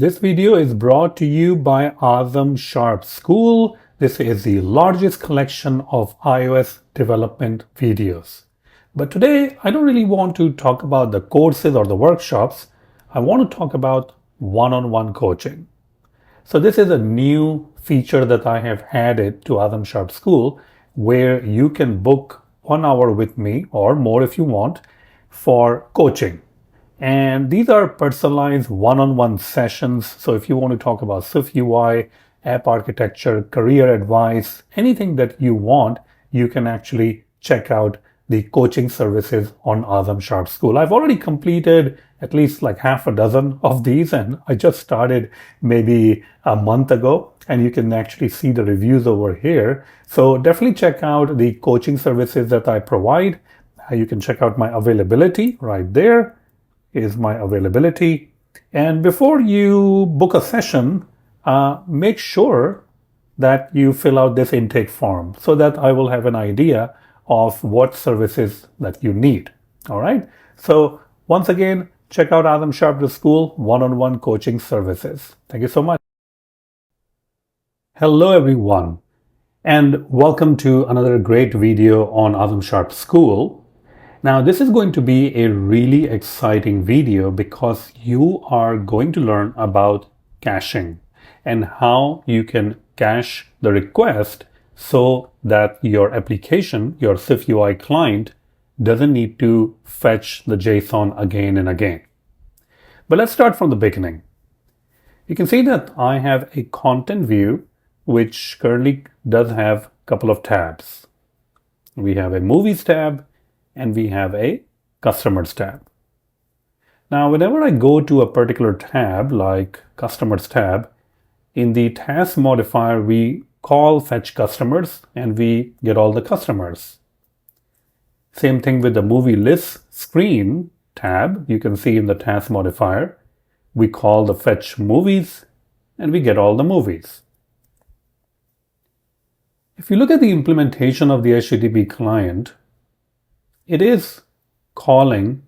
This video is brought to you by Azam Sharp School. This is the largest collection of iOS development videos. But today, I don't really want to talk about the courses or the workshops. I want to talk about one-on-one coaching. So this is a new feature that I have added to Azam Sharp School, where you can book 1 hour with me or more if you want for coaching. And these are personalized one-on-one sessions. So if you want to talk about Swift UI, app architecture, career advice, anything that you want, you can actually check out the coaching services on Azam Sharp School. I've already completed at least like half a dozen of these, and I just started maybe a month ago, and you can actually see the reviews over here. So definitely check out the coaching services that I provide. You can check out my availability right there. Is my availability. And before you book a session, make sure that you fill out this intake form so that I will have an idea of what services that you need. All right. So once again, check out Azam Sharp School one-on-one coaching services. Thank you so much. Hello, everyone, and welcome to another great video on Azam Sharp School. Now, this is going to be a really exciting video because you are going to learn about caching and how you can cache the request so that your application, your Swift UI client, doesn't need to fetch the JSON again and again. But let's start from the beginning. You can see that I have a content view which currently does have a couple of tabs. We have a movies tab and we have a customers tab. Now, whenever I go to a particular tab like customers tab, in the task modifier, we call fetch customers and we get all the customers. Same thing with the movie list screen tab. You can see in the task modifier, we call the fetch movies and we get all the movies. If you look at the implementation of the HTTP client, it is calling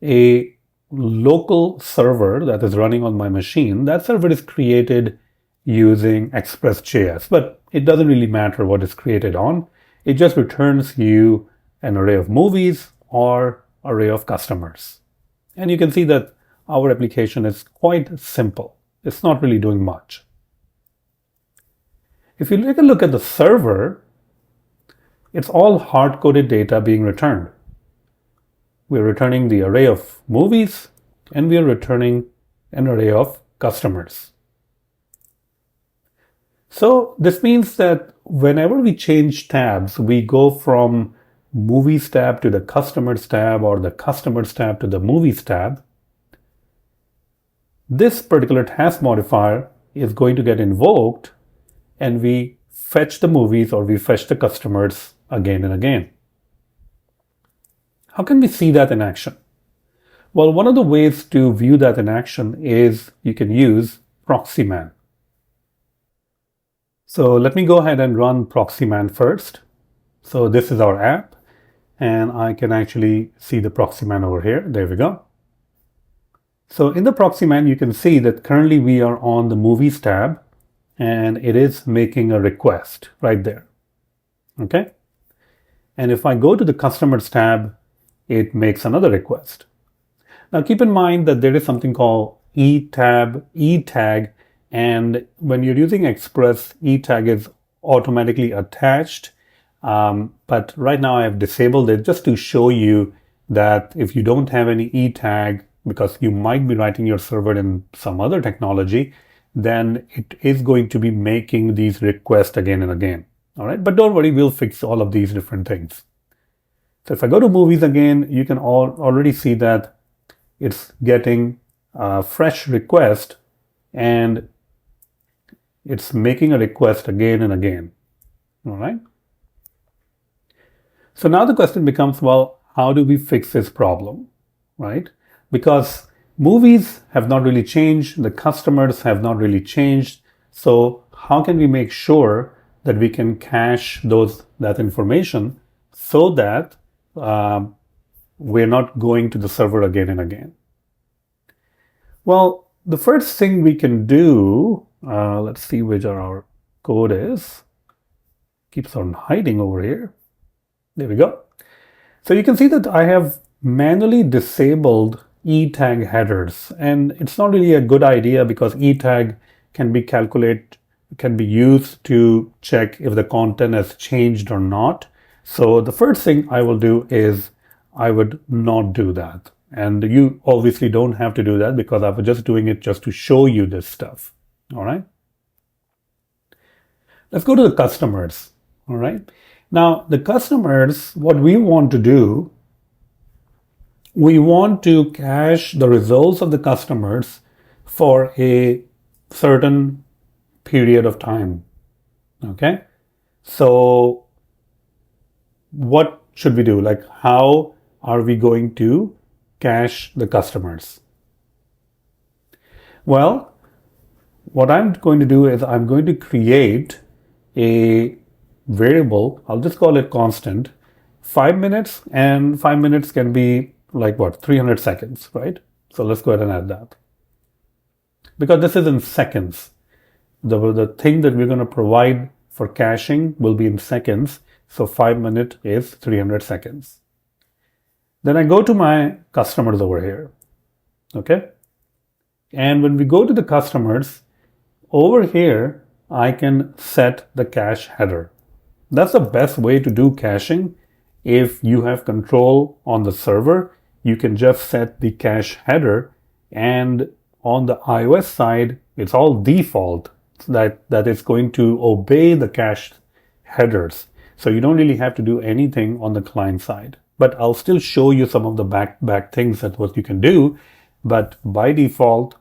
a local server that is running on my machine. That server is created using Express.js, but it doesn't really matter what it's created on. It just returns you an array of movies or array of customers. And you can see that our application is quite simple. It's not really doing much. If you take a look at the server, it's all hard-coded data being returned. We're returning the array of movies and we are returning an array of customers. So this means that whenever we change tabs, we go from movies tab to the customers tab or the customers tab to the movies tab. This particular task modifier is going to get invoked and we fetch the movies or we fetch the customers again and again. How can we see that in action? Well, one of the ways to view that in action is you can use Proxyman. So let me go ahead and run Proxyman first. So this is our app and I can actually see the Proxyman over here. There we go. So in the Proxyman, you can see that currently we are on the movies tab and it is making a request right there. Okay. And if I go to the customers tab, it makes another request. Now keep in mind that there is something called ETag, and when you're using Express, ETag is automatically attached. But right now I have disabled it just to show you that if you don't have any ETag, because you might be writing your server in some other technology, then it is going to be making these requests again and again. All right, but don't worry, we'll fix all of these different things. So if I go to movies again, you can already see that it's getting a fresh request and it's making a request again and again. All right. So now the question becomes, well, how do we fix this problem, right? Because movies have not really changed, the customers have not really changed. So how can we make sure that we can cache that information so that we're not going to the server again and again? Well, the first thing we can do, let's see which our code is. Keeps on hiding over here. There we go. So you can see that I have manually disabled ETag headers, and it's not really a good idea because ETag can be used to check if the content has changed or not. So the first thing I will do is I would not do that. And you obviously don't have to do that because I was just doing it just to show you this stuff. All right. Let's go to the customers. All right. Now, the customers, what we want to do, we want to cache the results of the customers for a certain period of time. Okay. So what should we do? Like, how are we going to cache the customers? Well, what I'm going to do is I'm going to create a variable. I'll just call it constant, 5 minutes, and 5 minutes can be like what, 300 seconds, right? So let's go ahead and add that. Because this is in seconds. The thing that we're going to provide for caching will be in seconds. So 5 minutes is 300 seconds. Then I go to my customers over here. Okay. And when we go to the customers, over here, I can set the cache header. That's the best way to do caching. If you have control on the server, you can just set the cache header, and on the iOS side, it's all default that it's going to obey the cache headers. So you don't really have to do anything on the client side. But I'll still show you some of the back things that what you can do. But by default,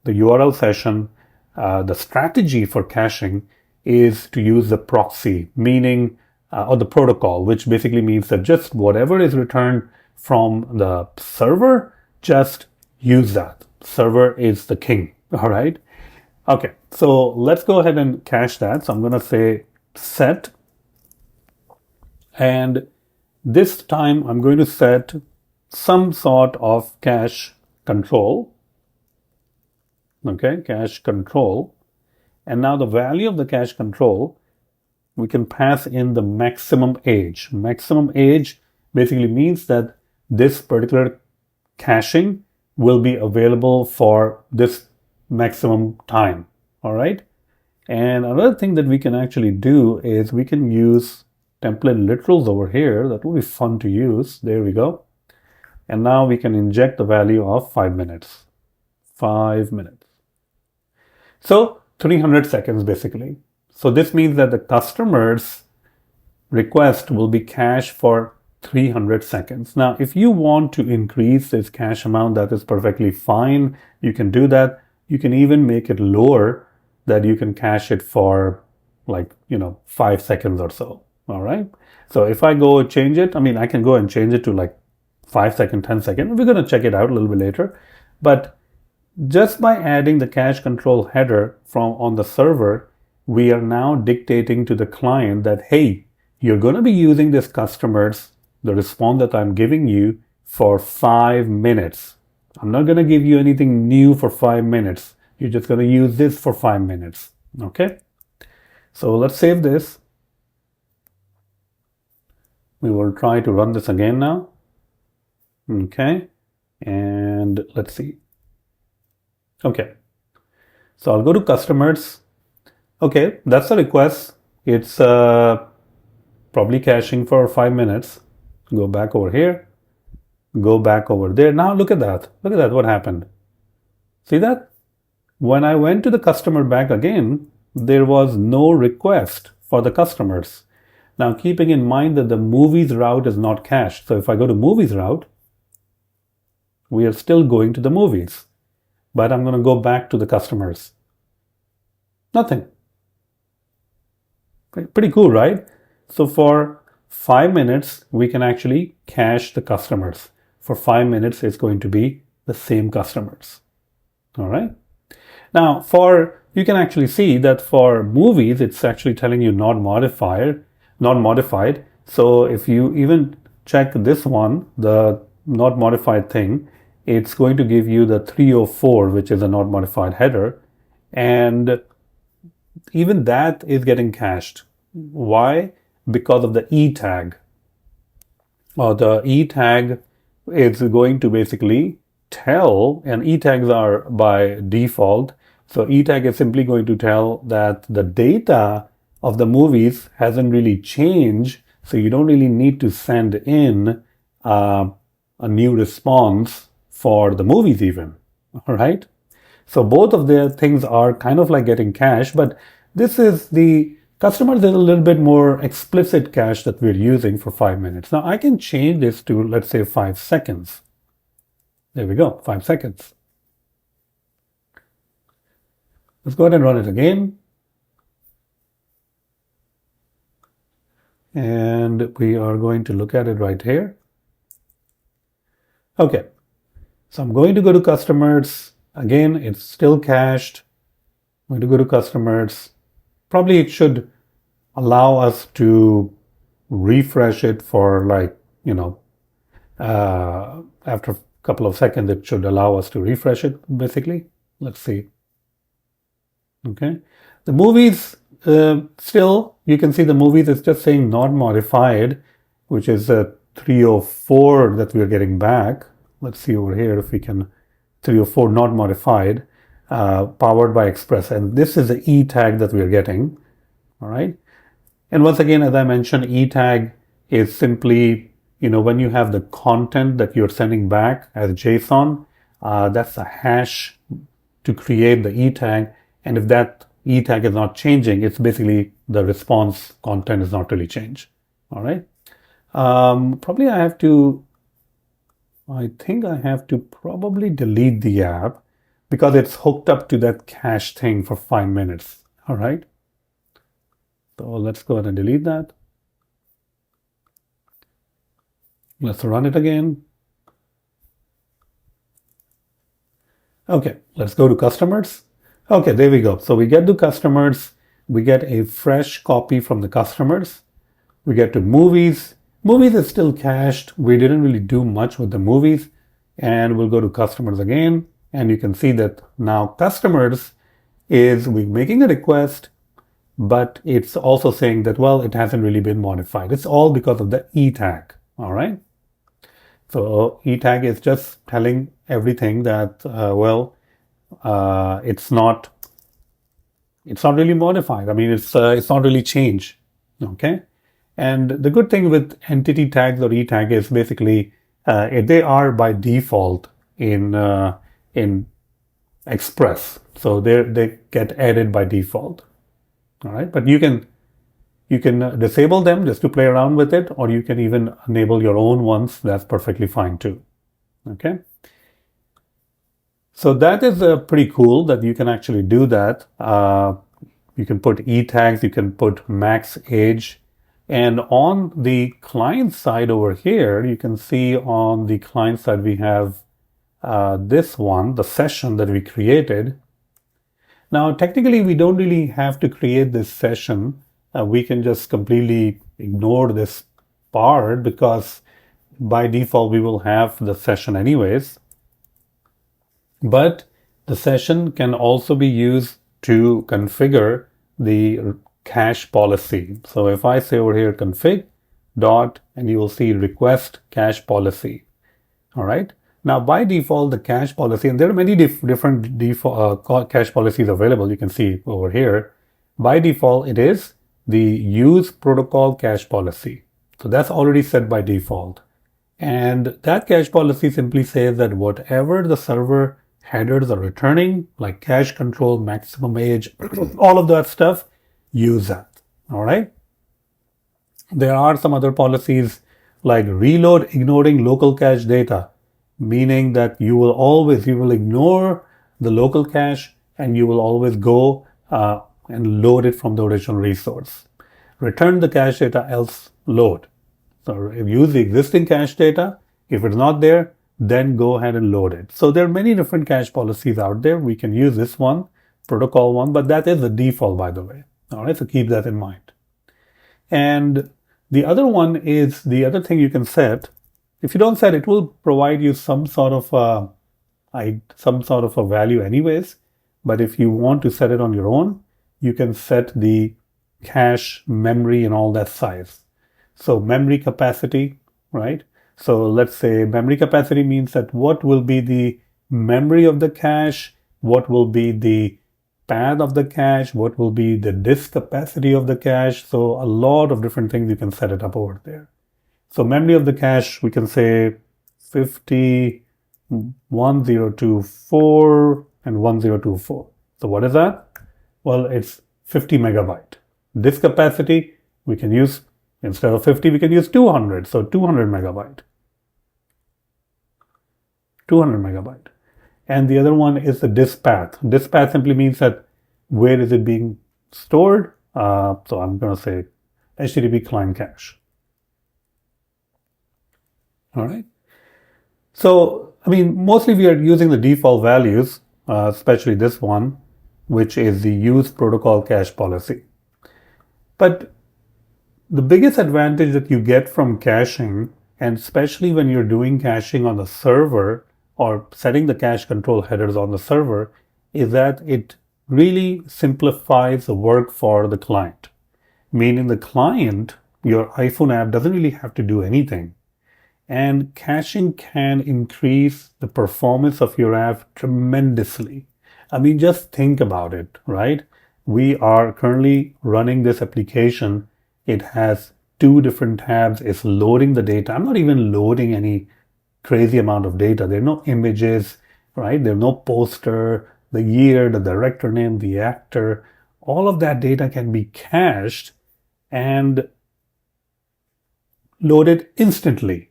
the URL session, the strategy for caching is to use the proxy, meaning, or the protocol, which basically means that just whatever is returned from the server, just use that. Server is the king, all right? Okay, so let's go ahead and cache that. So I'm going to say set, and this time I'm going to set some sort of cache control. Okay, cache control. And now the value of the cache control, we can pass in the maximum age. Maximum age basically means that this particular caching will be available for this maximum time. All right. And another thing that we can actually do is we can use template literals over here. That will be fun to use. There we go. And now we can inject the value of 5 minutes. 5 minutes. So 300 seconds basically. So this means that the customer's request will be cached for 300 seconds. Now, if you want to increase this cache amount, that is perfectly fine. You can do that. You can even make it lower, that you can cache it for like, 5 seconds or so. All right. So if I go change it, I can go and change it to like 5 seconds, 10 seconds. We're going to check it out a little bit later. But just by adding the cache control header from on the server, we are now dictating to the client that, hey, you're going to be using this customers, the response that I'm giving you, for 5 minutes. I'm not going to give you anything new for 5 minutes. You're just going to use this for 5 minutes. Okay. So let's save this. We will try to run this again now. Okay. And let's see. Okay. So I'll go to customers. Okay. That's the request. It's probably caching for 5 minutes. Go back over here. Go back over there. Now look at that. Look at that. What happened? See that? When I went to the customer back again, there was no request for the customers. Now, keeping in mind that the movies route is not cached. So if I go to movies route, we are still going to the movies, but I'm going to go back to the customers. Nothing. Pretty cool, right? So for 5 minutes, we can actually cache the customers. For 5 minutes, it's going to be the same customers. All right. Now, you can actually see that for movies, it's actually telling you not modified. So if you even check this one, the not modified thing, it's going to give you the 304, which is a not modified header. And even that is getting cached. Why? Because of the ETag. Or the ETag is going to basically tell, and ETags are by default. So ETag is simply going to tell that the data of the movies hasn't really changed. So you don't really need to send in a new response for the movies even. All right. So both of their things are kind of like getting cached, but this is the customers is a little bit more explicit cache that we're using for 5 minutes. Now I can change this to, let's say, 5 seconds. There we go, 5 seconds. Let's go ahead and run it again. And we are going to look at it right here. Okay, so I'm going to go to customers. Again, it's still cached. I'm going to go to customers. Probably it should allow us to refresh it for like, after a couple of seconds, it should allow us to refresh it, basically. Let's see. Okay. The movies, still, you can see the movies is just saying not modified, which is a 304 that we're getting back. Let's see over here if we can, 304 not modified, powered by Express. And this is the ETag that we're getting. All right. And once again, as I mentioned, ETag is simply, when you have the content that you're sending back as JSON, that's a hash to create the ETag. And if that ETag is not changing, it's basically the response content is not really changed. All right. Probably I think I have to probably delete the app because it's hooked up to that cache thing for 5 minutes. All right. So let's go ahead and delete that. Let's run it again. Okay, let's go to customers. Okay, there we go. So we get to customers. We get a fresh copy from the customers. We get to movies. Movies is still cached. We didn't really do much with the movies. And we'll go to customers again. And you can see that now customers is we're making a request, but it's also saying that, well, it hasn't really been modified. It's all because of the ETag. All right. So ETag is just telling everything that, it's not really modified. I mean, it's not really changed. Okay. And the good thing with entity tags or ETag is basically they are by default in Express. So they get added by default. All right. But you can disable them just to play around with it, or you can even enable your own ones. That's perfectly fine too. Okay. So that is pretty cool that you can actually do that. You can put ETags, you can put max age. And on the client side over here, you can see on the client side, we have this one, the session that we created. Now, technically, we don't really have to create this session. We can just completely ignore this part because by default, we will have the session anyways. But the session can also be used to configure the cache policy. So if I say over here config dot, and you will see request cache policy. All right. Now, by default, the cache policy, and there are many different default cache policies available. You can see over here. By default, it is the use protocol cache policy. So that's already set by default. And that cache policy simply says that whatever the server headers are returning, like cache control, maximum age, all of that stuff, use that. All right. There are some other policies like reload ignoring local cache data, meaning that you will ignore the local cache and you will always go and load it from the original resource. Return the cache data, else load. So use the existing cache data. If it's not there, then go ahead and load it. So there are many different cache policies out there. We can use this one, protocol one, but that is the default, by the way. All right, so keep that in mind. And the other one is the other thing you can set. If you don't set, it will provide you some sort of some sort of a value anyways. But if you want to set it on your own, you can set the cache, memory, and all that size. So memory capacity, right? So let's say memory capacity means that what will be the memory of the cache, what will be the path of the cache, what will be the disk capacity of the cache. So a lot of different things you can set it up over there. So memory of the cache, we can say 50, 1024, and 1024. So what is that? Well, it's 50 megabyte. Disk capacity, we can use, instead of 50, we can use 200. So 200 megabyte. 200 megabyte. And the other one is the disk path. Disk path simply means that where is it being stored? So I'm going to say HTTP client cache. All right. So, I mean, mostly we are using the default values, especially this one, which is the use protocol cache policy. But the biggest advantage that you get from caching, and especially when you're doing caching on the server or setting the cache control headers on the server, is that it really simplifies the work for the client. Meaning the client, your iPhone app, doesn't really have to do anything. And caching can increase the performance of your app tremendously. I mean, just think about it, right? We are currently running this application. It has 2 different tabs. It's loading the data. I'm not even loading any crazy amount of data. There are no images, right? There's no poster, the year, the director name, the actor. All of that data can be cached and loaded instantly.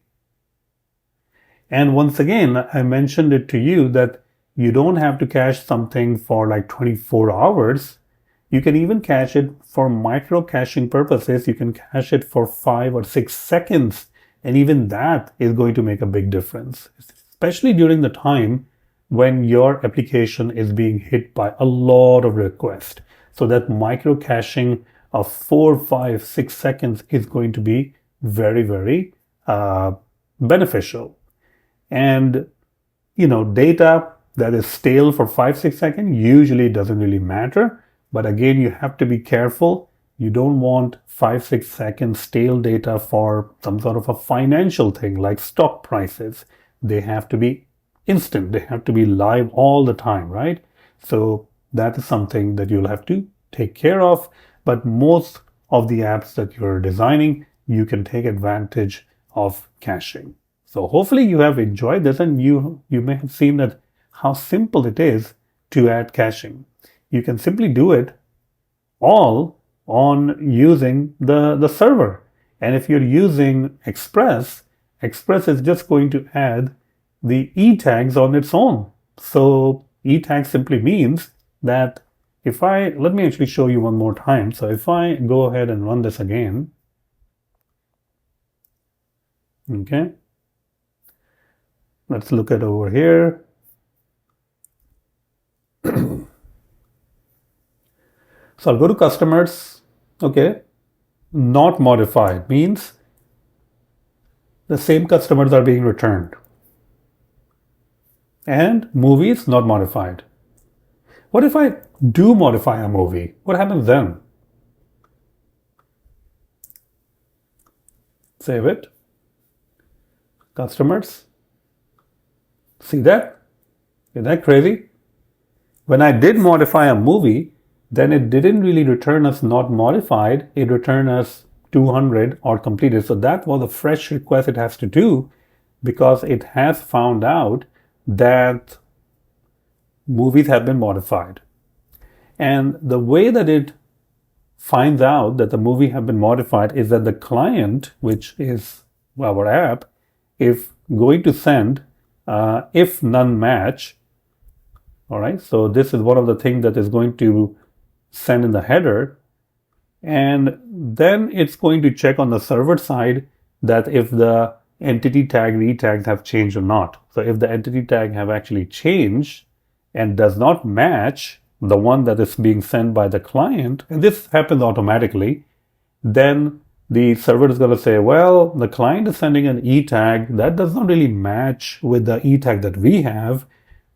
And once again, I mentioned it to you that you don't have to cache something for like 24 hours. You can even cache it for micro caching purposes. You can cache it for 5 or 6 seconds. And even that is going to make a big difference, especially during the time when your application is being hit by a lot of requests. So that micro caching of 4, 5, 6 seconds is going to be very, very beneficial. And, data that is stale for 5, 6 seconds usually doesn't really matter. But again, you have to be careful. You don't want 5, 6 seconds stale data for some sort of a financial thing like stock prices. They have to be instant. They have to be live all the time, right? So that is something that you'll have to take care of. But most of the apps that you're designing, you can take advantage of caching. So hopefully you have enjoyed this, and you may have seen that how simple it is to add caching. You can simply do it all on using the server. And if you're using Express is just going to add the ETags on its own. So ETags simply means that let me actually show you one more time. So if I go ahead and run this again, okay. Let's look at over here. So I'll go to customers. Okay. Not modified means the same customers are being returned. And movies not modified. What if I do modify a movie? What happens then? Save it. Customers. See that? Isn't that crazy? When I did modify a movie, then it didn't really return us not modified. It returned us 200 or completed. So that was a fresh request it has to do because it has found out that movies have been modified. And the way that it finds out that the movie have been modified is that the client, which is our app, if going to send if none match. All right, so this is one of the things that is going to send in the header. And then it's going to check on the server side that if the entity tag retags have changed or not. So if the entity tag have actually changed and does not match the one that is being sent by the client, and this happens automatically, then the server is going to say, well, the client is sending an e tag that does not really match with the e tag that we have.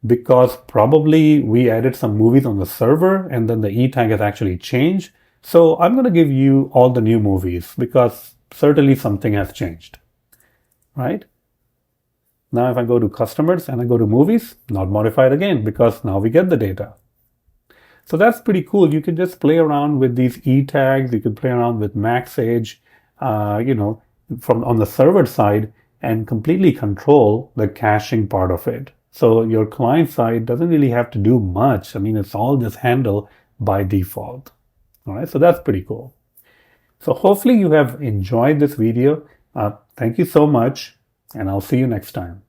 because probably we added some movies on the server and then the E tag has actually changed. So I'm going to give you all the new movies because certainly something has changed, right? Now if I go to customers and I go to movies, not modified again because now we get the data. So that's pretty cool. You can just play around with these E tags. You can play around with max age, from on the server side and completely control the caching part of it. So your client side doesn't really have to do much. I mean, it's all just handled by default. All right, so that's pretty cool. So hopefully you have enjoyed this video. Thank you so much, and I'll see you next time.